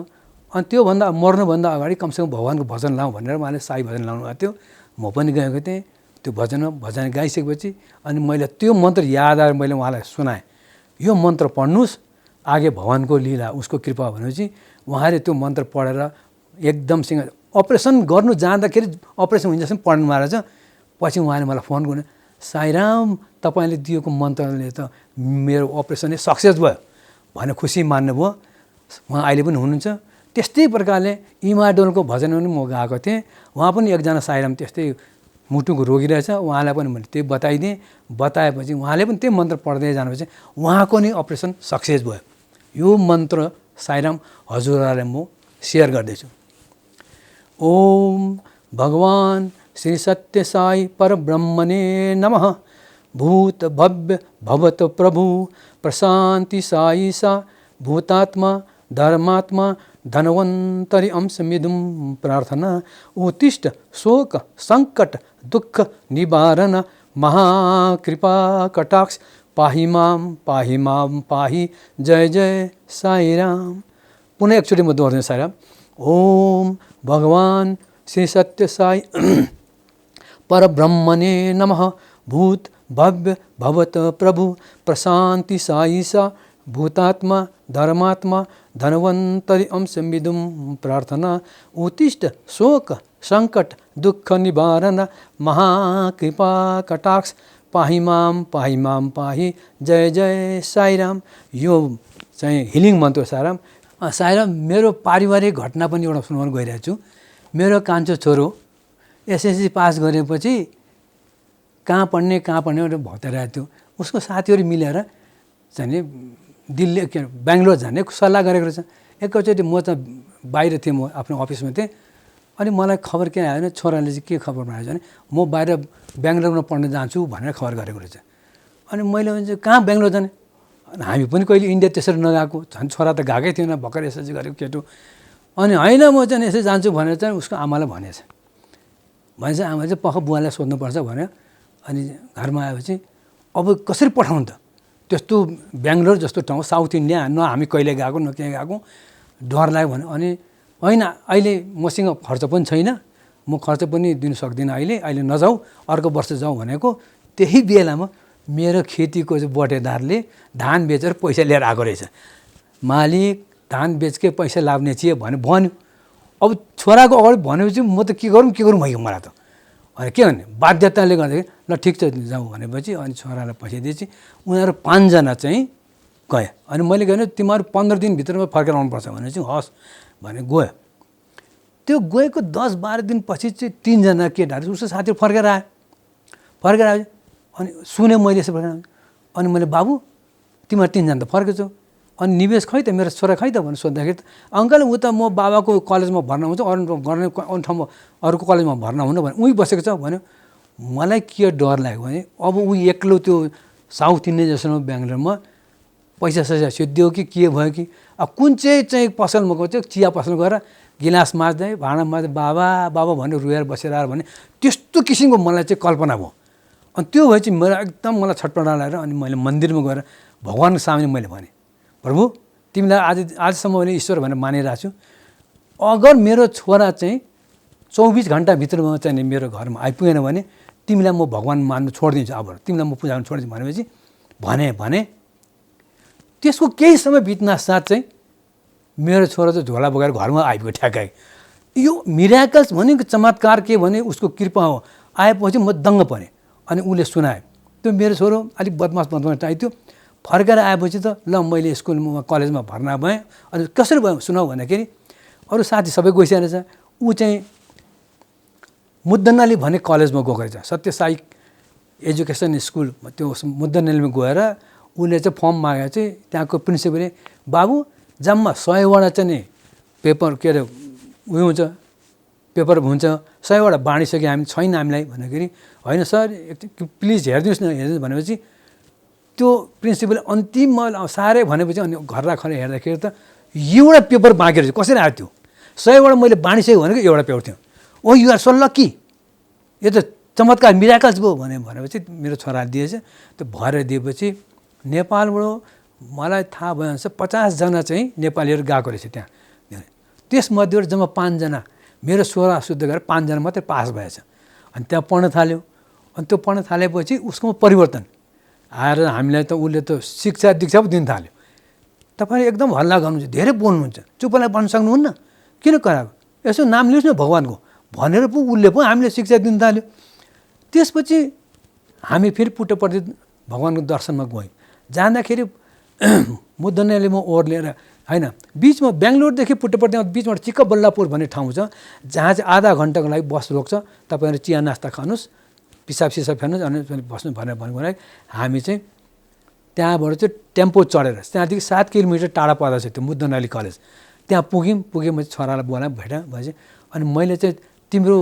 अनि त्योभन्दा मर्नुभन्दा अगाडि कमसेकम भगवान्को भजन लाउँ भनेर उहाँले साई भजन लाउनु भएको थियो म पनि गएको थिएँ त्यो भजन गाइसकेपछि अनि मैले त्यो मन्त्र याद आएर मैले उहाँलाई सुनाएँ यो मन्त्र पढ्नुहोस् आगे भगवान्को लीला उसको कृपा भनेपछि उहाँले त्यो मन्त्र पढेर एकदमसँग अपरेसन गर्नु जाँदाखेरि अपरेसन हुँदासम्म पढ्नु रहेछ पछि उहाँले मलाई फोन गर्नु साईराम तपाईँले दिएको मन्त्रले त मेरो अपरेसनै सक्सेस भयो भनेर खुसी मान्नुभयो उहाँ अहिले पनि हुनुहुन्छ त्यस्तै प्रकारले इमाडोलको भजनमा पनि म गएको थिएँ उहाँ पनि एकजना साईराम त्यस्तै मुटुको रोगी रहेछ उहाँलाई पनि मैले त्यही बताइदिएँ बताएपछि उहाँले पनि त्यही मन्त्र पढ्दै जानुपर्छ उहाँको नै अपरेसन सक्सेस भयो यो मन्त्र साईराम हजुरहरूलाई म सेयर गर्दैछु ओम भगवान श्री सत्य साई परब्रह्मणे नमः भूत भव्य भवत प्रभु प्रशान्ति साई सा भूतात्मा धर्मात्मा धनवन्तरि अंशमिदुं प्रार्थना उत्तिष्ठ शोक संकट दुःख निवारण महाकृपा कटाक्ष पाहि मां पाहि जय जय साईराम पुनः एकचोटि म दोहोर्याउँछु साईराम ओम भगवान श्री सत्य साई परब्रह्मणे नमः भूत भव्य भवत प्रभु प्रशान्ति साई सा भूतात्मा धर्मात्मा धनवन्तरि अंशमिदुं प्रार्थना उत्तिष्ठ शोक संकट दुःख निवारण महाकृपा कटाक्ष पाहि मां पाहि जय जय साईराम यो चाहिँ हिलिङ मन्त्र साईराम साईराम मेरो पारिवारिक घटना पनि एउटा सुनाउन गइरहेको छु मेरो कान्छो छोरो एसएससी पास गरेपछि कहाँ पढ्ने भनेर भताइरहेको थियो उसको साथीहरू मिलेर चाहिँ दिल्ली के बेङ्गलोर जाने सल्लाह गरेको रहेछ एकैचोटि म त बाहिर थिएँ म आफ्नो अफिसमा थिएँ अनि मलाई खबर के आयो भने छोराले चाहिँ के खबर आएछ भने म बाहिर बेङ्गलोरमा पढ्न जान्छु भनेर खबर गरेको रहेछ अनि मैले भने कहाँ बेङ्गलोर जाने अनि हामी पनि कहिले इन्डिया त्यसरी नगएको झन् छोरा त गएकै थिएन भर्खर एसएससी गरेको केटो अनि होइन म चाहिँ यसरी जान्छु भनेर चाहिँ उसको आमालाई भनेछ भने चाहिँ आमाले चाहिँ पख बुवालाई सोध्नुपर्छ भन्यो अनि घरमा आएपछि अब कसरी पठाउनु त त्यस्तो बेङ्गलोर जस्तो ठाउँ साउथ इन्डिया न हामी कहिले गएको न कहीँ गएको डर लाग्यो भने अनि होइन अहिले मसँग खर्च पनि छैन म खर्च पनि दिन सक्दिनँ अहिले नजाऊ अर्को वर्ष जाउँ भनेको त्यही बेलामा मेरो खेतीको चाहिँ बटेदारले धान बेचेर पैसा लिएर आएको रहेछ। मालिक धान बेचकै पैसा लाउने थिए भने भन्यो। अब छोराको अगाडि भनेपछि म त के गरौँ भयो मलाई त। अनि के भने बाध्यताले गर्दाखेरि ल ठिक छ जाउँ भनेपछि अनि छोरालाई पैसा दिएपछि उनीहरू 5 जना चाहिँ गए। अनि मैले भने तिमीहरू 15 दिनभित्रमा फर्केर आउनुपर्छ भनेपछि हस् भने गयो। त्यो गएको 10-12 दिनपछि चाहिँ 3 जना केटाहरू उसको साथीहरू फर्केर आयो। अनि सुने मैले यसो फर्केर अनि मैले बाबु तिमीहरू 3 जना त फर्केछौ अनि निवेश खै त मेरो छोरा खै त भनेर सोद्धाखेरि अङ्कल ऊ त म बाबाको कलेजमा भर्ना हुन्छ अरू ठाउँमा अरूको कलेजमा भर्ना हुन भने उही बसेको छ भन्यो। मलाई के डर लाग्यो भने अब ऊ एक्लो त्यो साउथ इन्डियन जसमा बेङ्गलोरमा पैसा सैसा सिद्धियो कि के भयो कि अब कुन चाहिँ पसलमा गयो चिया पसल गएर गिलास माझ्दै भाँडा माझ्दै बाबा भनेर रुएर बसेर आएर भने त्यस्तो किसिमको मलाई चाहिँ कल्पना भयो। अनि त्यो भए चाहिँ मेरो एकदम मलाई छटपटा लागेर अनि मैले मन्दिरमा गएर भगवान्को सामने मैले भने प्रभु तिमीलाई आजसम्म मैले ईश्वर भनेर मानिरहेको छु। अगर मेरो छोरा चाहिँ 24 घन्टाभित्रमा चाहिँ मेरो घरमा आइपुगेन भने तिमीलाई म भगवान् मान्नु छोडिदिन्छु। अब तिमीलाई म पूजा गर्नु छोडिदिन्छु भनेपछि भने त्यसको केही समय बित्न साथ चाहिँ मेरो छोरा चाहिँ झोला बोकेर घरमा आइपुग्यो ठ्याक्कै। यो मिराकल्स भनेको चमत्कार के भने उसको कृपा हो। आएपछि म दङ्ग परेँ। अनि उसले सुनायो। त्यो मेरो छोरो अलिक बदमास टाइप थियो। फर्केर आएपछि त ल मैले स्कुलमा कलेजमा भर्ना भएँ। अनि कसरी भयो सुनाऊ भन्दाखेरि अरू साथी सबै गइसकेको रहेछ। ऊ चाहिँ मुद्दनली भन्ने कलेजमा गएको रहेछ, सत्यसाई एजुकेसन स्कुल। त्यो मुद्दनलीमा गएर उसले चाहिँ फर्म मागेर चाहिँ त्यहाँको प्रिन्सिपलले बाबु जम्मा 100वटा चाहिँ नि पेपर के अरे उयो हुन्छ पेपर हुन्छ 100वटा बाँडिसक्यो हामी छैन हामीलाई भन्दाखेरि होइन सर प्लिज हेरिदिनुहोस् न भनेपछि त्यो प्रिन्सिपल अन्तिममा साह्रै भनेपछि अनि घर राखेर हेर्दाखेरि त एउटा पेपर बाँकी रहेछ। कसरी आयो त्यो 100वटा मैले बाँडिसकेँ भनेको एउटा पेपर थियो। ओ युआर सो लक्की, यो त चमत्कार मिराकल्स भयो भनेपछि मेरो छोराले दिएछ। त्यो भएर दिएपछि नेपालबाट मलाई थाहा भएअनुसार 50 जना चाहिँ नेपालीहरू गएको रहेछ त्यहाँ। त्यसमध्येबाट जम्मा 5 जना मेरो छोरा शुद्ध गरेर 5 जना मात्रै पास भएछ। अनि त्यहाँ पढ्न थाल्यो। अनि त्यो पढ्न थालेपछि उसकोमा परिवर्तन आएर हामीलाई त उसले त शिक्षा दीक्षा पो दिन थाल्यो। तपाईँले एकदम हल्ला गर्नुहुन्छ, धेरै बोल्नुहुन्छ, चुपलाई बन्न सक्नुहुन्न, किन कराएको, यसो नाम लिनुहोस् न भगवान्को भनेर पो उसले पो हामीले शिक्षा दिन थाल्यो। त्यसपछि हामी फेरि पुट्टपर्ति भगवान्को दर्शनमा गयौँ। जाँदाखेरि मुद्दनलीमा ओर्लेर होइन बिचमा बेङ्गलोरदेखि पुट्टपर्तिमा बिचमा चिक्कबल्लापुर भन्ने ठाउँ छ जहाँ चाहिँ आधा घन्टाको लागि बस रोक्छ। तपाईँहरू चिया नास्ता खानुहोस्, पिसाब सिसाब फेर्नुहोस् अनि बस्नु भनेर भनेको हामी चाहिँ त्यहाँबाट चाहिँ टेम्पो चढेर त्यहाँदेखि 7 किलोमिटर टाढा पर्दछ त्यो मुद्दनली कलेज। त्यहाँ पुगेँ छोरालाई बोलाएँ भेटेँ भएपछि अनि मैले चाहिँ तिम्रो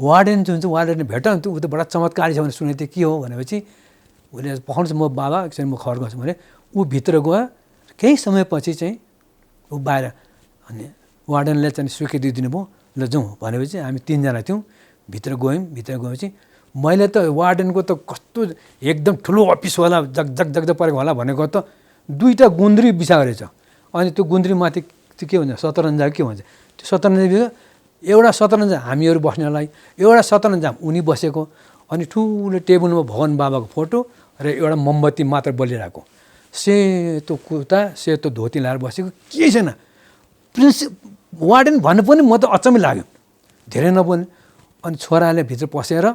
वार्डेन जुन चाहिँ वार्डेनले भेट नि ऊ त बडा चमत्कारी छ भने सुनेको थिएँ, के हो भनेपछि उसले पठाउँछ म बाबा एकछिन म खबर गर्छु भने ऊ भित्र गयो। केही समयपछि चाहिँ ऊ बाहिर अनि वार्डनले चाहिँ स्वीकृति दिनुभयो, ल जाउँ भनेपछि हामी 3 जना थियौँ। भित्र गएपछि मैले त वार्डनको त कस्तो एकदम ठुलो अफिसवाला जग परेको होला भनेको त 2टा गुन्द्री बिसाएको रहेछ। अनि त्यो गुन्द्रीमाथि त्यो के भन्छ सतरन्जा के भन्छ त्यो सतरन्जा एउटा सतरन्जा हामीहरू बस्नेलाई एउटा सतरन्जा उनी बसेको। अनि ठुलो टेबलमा भगवान बाबाको फोटो र एउटा मोमबत्ती मात्र बलिरहेको, सेतो कुर्ता सेतो धोती लाएर बसेको, केही छैन। वार्डेन भन्नु पनि म त अचम्मै लाग्यो, धेरै नबोल्ने। अनि छोराले भित्र पसेर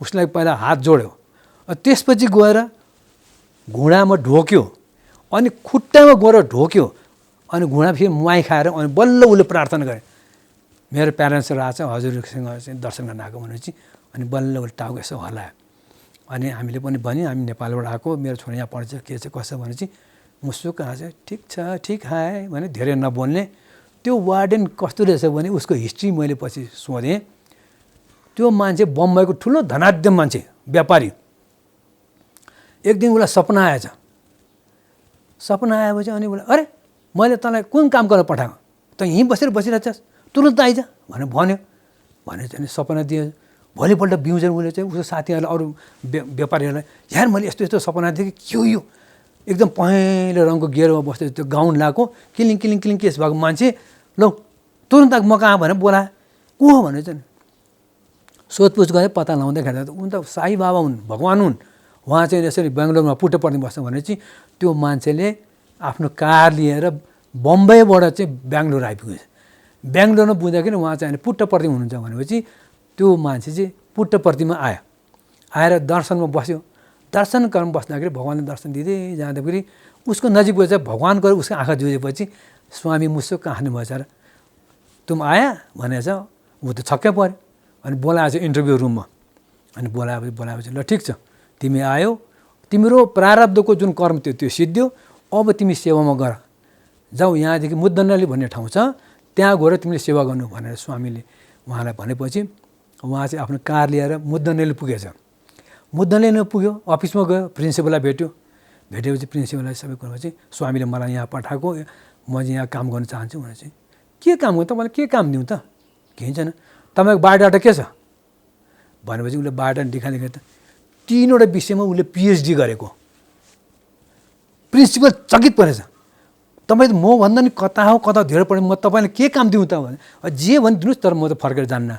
उसलाई पहिला हात जोड्यो, त्यसपछि गएर घुँडामा ढोक्यो, अनि खुट्टामा गएर ढोक्यो, अनि घुँडा फेरि मुहाई खाएर अनि बल्ल उसले प्रार्थना गरे मेरो प्यारेन्ट्सहरू आएको छ हजुरसँग चाहिँ दर्शन गर्न आएको भनेपछि अनि बल्ल उसले टाउको यसो हल्लायो। अनि हामीले पनि भन्यो हामी नेपालबाट आएको, मेरो छोरा यहाँ पढ्छ के छ कसो भनेपछि मुसुक हाँस्यो, ठिक छ ठिक है भने धेरै नबोल्ने। त्यो वार्डेन कस्तो रहेछ भने उसको हिस्ट्री मैले पछि सोधेँ। त्यो मान्छे बम्बईको ठुलो धनाढ्य मान्छे व्यापारी। एक दिन उसलाई सपना आएछ। सपना आएपछि अनि उसलाई अरे मैले तँलाई कुन काम गरेर पठाएको, त यहीँ बसिरहेछस्, तुरन्त आइज भने चाहिँ सपना दियो। भोलिपल्ट बिउजेर उसले चाहिँ उसको साथीहरूलाई अरू व्यापारीहरूलाई यार मैले यस्तो यस्तो सपना देखेँ, के हो यो, एकदम पहेँलो रङको गेरुवा बस्दै त्यो गाउन लगाएको किलिङ किलिङ किलिङ केस भएको मान्छे, ल तुरन्त म कहाँ भनेर बोलाए, को हो भने चाहिँ सोधपुछ गरेँ, पत्ता लगाउँदाखेरि उनी त साई बाबा हुन्, भगवान् हुन्। उहाँ चाहिँ यसरी बेङ्गलोरमा पुट्टपर्ती बस्छ भनेपछि त्यो मान्छेले आफ्नो कार लिएर बम्बईबाट चाहिँ बेङ्गलोर आइपुगेछ। बेङ्गलोरमा पुग्दाखेरि उहाँ चाहिँ पुट्टपर्ती हुनुहुन्छ भनेपछि त्यो मान्छे चाहिँ पुट्टपर्तीमा आयो। आएर दर्शनमा बस्यो। दर्शन गर्न बस्दाखेरि भगवान्ले दर्शन दिँदै जाँदाखेरि उसको नजिक गएर भगवान् गएर उसको आँखा जुझेपछि स्वामी मुसुक्क हाँस्नु भएछ र तुम आया भनेछ। ऊ त छक्कै पऱ्यो। अनि बोलाएछ इन्टरभ्यू रुममा। अनि बोलाएपछि ल ठिक छ, तिमी आयो, तिम्रो प्रारब्धको जुन कर्म थियो त्यो सिद्धियो, अब तिमी सेवामा गर, जाऊ, यहाँदेखि मुद्दनली भन्ने ठाउँ छ, त्यहाँ गएर तिमीले सेवा गर्नु भनेर स्वामीले उहाँलाई भनेपछि उहाँ चाहिँ आफ्नो कार लिएर मुद्दनली पुगेछ। मुद्दनली पुग्यो, अफिसमा गयो, प्रिन्सिपललाई भेटेपछि प्रिन्सिपललाई सबै कुरापछि स्वामीले मलाई यहाँ पठाएको, म चाहिँ यहाँ काम गर्न चाहन्छु भने चाहिँ के काम गर्नु, तपाईँलाई के काम दिउँ त, केही छैन, तपाईँको बायोडाटा के छ भनेपछि उसले बायोडाटा देखाएको त 3वटा विषयमा उसले पिएचडी गरेको। प्रिन्सिपल चकित परेछ। तपाईँ त मभन्दा नि कता हो कता धेरै पढ्यो, म तपाईँलाई के काम दिउँ त भने जे भनिदिनुहोस्, तर म त फर्केर जान्न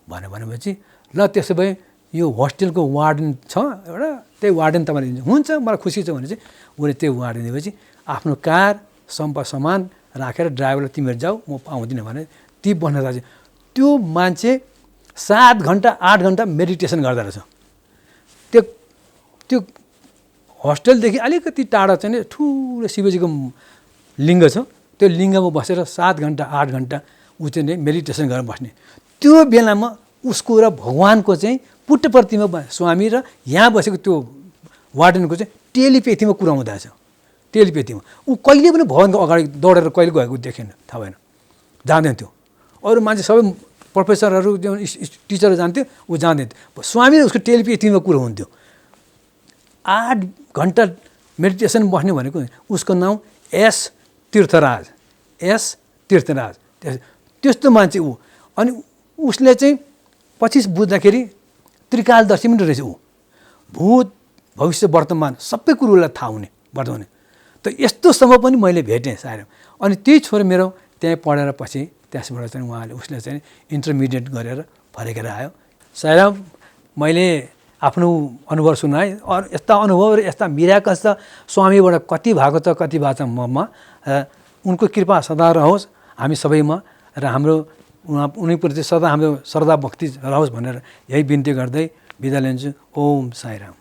भनेपछि ल त्यसो भए यो होस्टेलको वार्डन छ एउटा, त्यही वार्डन तपाईँले दिन्छ, हुन्छ मलाई खुसी छ भने चाहिँ उसले त्यो वार्डन दिएपछि आफ्नो कार सामान राखेर ड्राइभरलाई तिमीहरू जाऊ, म आउँदिनँ भने ती बस्न थाल्छ। त्यो मान्छे 7 घन्टा 8 घन्टा मेडिटेसन गर्दो रहेछ। त्यो होस्टेलदेखि अलिकति टाढा चाहिँ ठुलो शिवजीको लिङ्ग छ, त्यो लिङ्गमा बसेर 7 घन्टा 8 घन्टा ऊ चाहिँ मेडिटेसन गरेर बस्ने। त्यो बेलामा उसको र भगवान्को चाहिँ पुट्टपर्तीमा स्वामी र यहाँ बसेको त्यो वार्डनको चाहिँ टेलिपेथीमा कुरा हुँदैछ। टेलिपेथीमा ऊ कहिले पनि भगवान्को अगाडि दौडेर कहिले गएको देखेन, थाहा भएन, जान्दैन थियो। अरू मान्छे सबै प्रोफेसरहरू टिचरहरू जान्थ्यो, ऊ जान्दैन थियो। स्वामी र उसको टेलिपेथीमा कुरो हुन्थ्यो। 8 घन्टा मेडिटेसन बस्ने भनेको उसको नाउँ एस तीर्थराज। त्यस्तो मान्छे ऊ। अनि उसले चाहिँ पछि बुझ्दाखेरि त्रिकालदर्शी पनि रहेछ ऊ। भूत भविष्य वर्तमान सबै कुरोलाई थाहा हुने वर्तमान। त यस्तोसम्म पनि मैले भेटेँ सायद। अनि त्यही छोरा मेरो त्यहीँ पढेर पछि त्यसबाट चाहिँ उहाँले उसले चाहिँ इन्टरमिडिएट गरेर फर्केर आयो। सायद मैले आफ्नो अनुभव सुनाएँ। यस्ता अनुभव र यस्ता मिराकल्स त स्वामीबाट कति भएको छ, कति भएको छ ममा। उनको कृपा सदा रहोस् हामी सबैमा र हाम्रो उनीप्रति सदा हाम्रो श्रद्धा भक्ति रहोस् भनेर यही बिन्ती गर्दै बिदा लिन्छु। ओम साईराम।